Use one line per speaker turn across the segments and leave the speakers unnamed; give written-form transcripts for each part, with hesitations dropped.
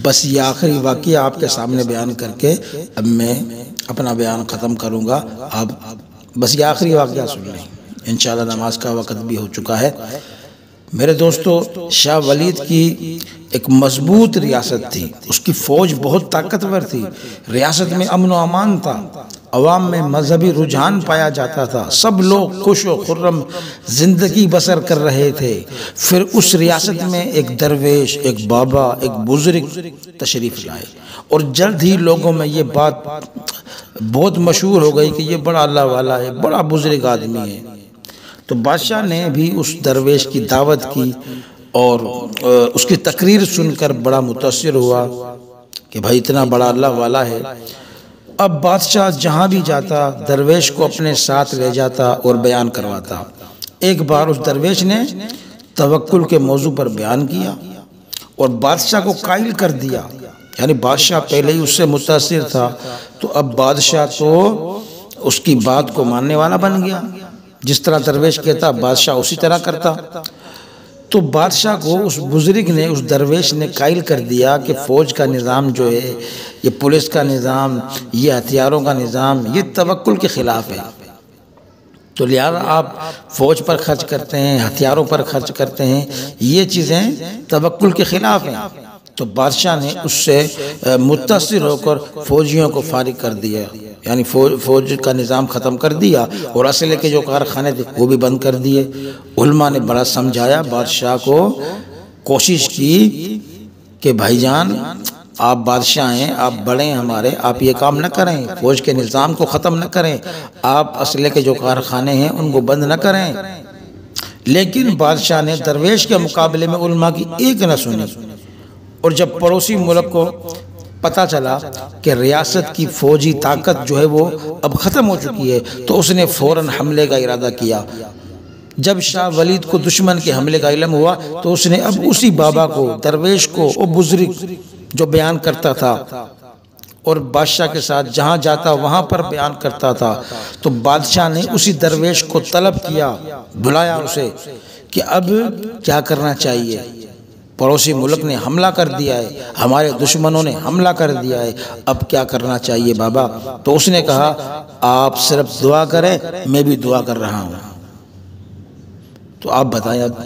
بس یہ آخری واقعہ آپ کے سامنے بیان کر کے اب میں اپنا بیان ختم کروں گا. آپ بس یہ آخری واقعہ سن لیں، انشاءاللہ نماز کا وقت بھی ہو چکا ہے. میرے دوستو، شاہ ولید کی ایک مضبوط ریاست تھی، اس کی فوج بہت طاقتور تھی، ریاست میں امن و امان تھا، عوام میں مذہبی رجحان پایا جاتا تھا، سب لوگ خوش و خرم زندگی بسر کر رہے تھے. پھر اس ریاست میں ایک درویش، ایک بابا، ایک بزرگ تشریف لائے، اور جلد ہی لوگوں میں یہ بات بہت مشہور ہو گئی کہ یہ بڑا اللہ والا ہے، بڑا بزرگ آدمی ہے. تو بادشاہ نے بھی اس درویش کی دعوت کی اور اس کی تقریر سن کر بڑا متاثر ہوا کہ بھائی اتنا بڑا اللہ والا ہے. اب بادشاہ جہاں بھی جاتا درویش کو اپنے ساتھ لے جاتا اور بیان کرواتا. ایک بار اس درویش نے توکل کے موضوع پر بیان کیا اور بادشاہ کو قائل کر دیا. یعنی بادشاہ پہلے ہی اس سے متاثر تھا، تو اب بادشاہ تو اس کی بات کو ماننے والا بن گیا. جس طرح درویش کہتا بادشاہ اسی طرح کرتا. تو بادشاہ کو اس بزرگ نے، اس درویش نے قائل کر دیا کہ فوج کا نظام جو ہے، یہ پولیس کا نظام، یہ ہتھیاروں کا نظام، یہ توکل کے خلاف ہے. تو لہذا آپ فوج پر خرچ کرتے ہیں، ہتھیاروں پر خرچ کرتے ہیں، یہ چیزیں توکل کے خلاف ہیں. تو بادشاہ نے اس سے متاثر ہو کر فوجیوں کو فارغ کر دیا، یعنی فوج کا نظام ختم کر دیا، اور اسلحے کے جو کارخانے تھے وہ بھی بند کر دیے. علماء نے بڑا سمجھایا بادشاہ کو، کوشش کی کہ بھائی جان آپ بادشاہ ہیں، آپ بڑے ہیں ہمارے، آپ یہ کام نہ کریں، فوج کے نظام کو ختم نہ کریں، آپ اسلحے کے جو کارخانے ہیں ان کو بند نہ کریں. لیکن بادشاہ نے درویش کے مقابلے میں علماء کی ایک نہ سنی. اور جب پڑوسی ملک کو پتہ چلا کہ ریاست کی فوجی طاقت جو ہے وہ اب ختم ہو چکی ہے، تو اس نے فوراً حملے کا ارادہ کیا. جب شاہ ولید کو دشمن کے حملے کا علم ہوا تو اس نے اب اسی بابا کو، درویش کو، وہ بزرگ جو بیان کرتا تھا اور بادشاہ کے ساتھ جہاں جاتا وہاں پر بیان کرتا تھا، تو بادشاہ نے اسی درویش کو طلب کیا، بلایا اسے کہ اب کیا کرنا چاہیے. پڑوسی ملک نے حملہ کر دیا ہے، ہمارے دشمنوں نے حملہ کر دیا ہے، اب کیا کرنا چاہیے بابا. تو اس نے کہا آپ صرف دعا کریں، میں بھی دعا کر رہا ہوں. تو آپ بتائیں، اب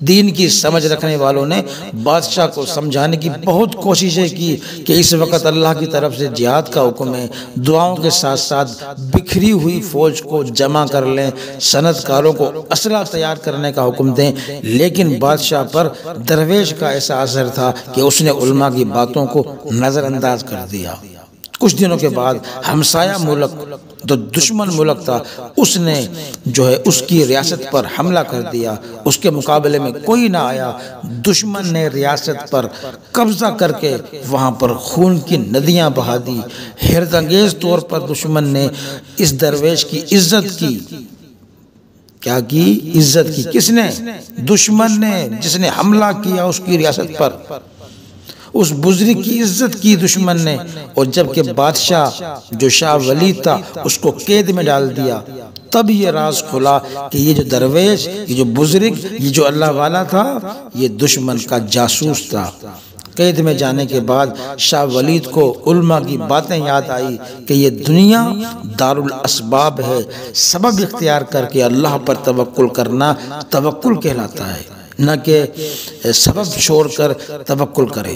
دین کی سمجھ رکھنے والوں نے بادشاہ کو سمجھانے کی بہت کوششیں کی کہ اس وقت اللہ کی طرف سے جہاد کا حکم ہے، دعاؤں کے ساتھ ساتھ بکھری ہوئی فوج کو جمع کر لیں، صنعت کاروں کو اسلحہ تیار کرنے کا حکم دیں. لیکن بادشاہ پر درویش کا ایسا اثر تھا کہ اس نے علماء کی باتوں کو نظر انداز کر دیا. کچھ دنوں کے بعد ہمسایہ ملک جو دشمن ملک تھا، اس نے جو ہے اس کی ریاست پر حملہ کر دیا. اس کے مقابلے میں کوئی نہ آیا. دشمن نے ریاست پر قبضہ کر کے وہاں پر خون کی ندیاں بہا دی. حیرت انگیز طور پر دشمن نے اس درویش کی عزت کی. کیا کی؟ عزت کی. کس نے؟ دشمن نے، جس نے حملہ کیا اس کی ریاست پر. اس بزرگ کی عزت کی دشمن نے. اور جبکہ بادشاہ جو شاہ ولید تھا اس کو قید میں ڈال دیا. تب یہ راز کھلا کہ یہ جو درویش، یہ جو بزرگ، یہ جو اللہ والا تھا، یہ دشمن کا جاسوس تھا. قید میں جانے کے بعد شاہ ولید کو علماء کی باتیں یاد آئی کہ یہ دنیا دارالاسباب ہے، سبب اختیار کر کے اللہ پر توکل کرنا توکل کہلاتا ہے، نہ کہ سبب چھوڑ کر توکل کرے.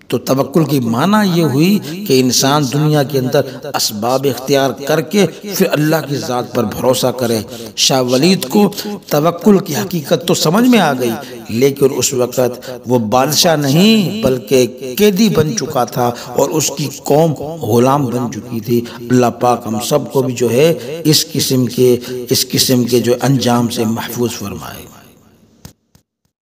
تو توکل کی معنی یہ ہوئی کہ انسان دنیا کے اندر اسباب اختیار کر کے پھر اللہ کی ذات پر بھروسہ کرے. شاہ ولید کو توکل کی حقیقت تو سمجھ میں آ گئی، لیکن اس وقت وہ بادشاہ نہیں بلکہ قیدی بن چکا تھا اور اس کی قوم غلام بن چکی تھی. اللہ پاک ہم سب کو بھی جو ہے اس قسم کے جو انجام سے محفوظ فرمائے.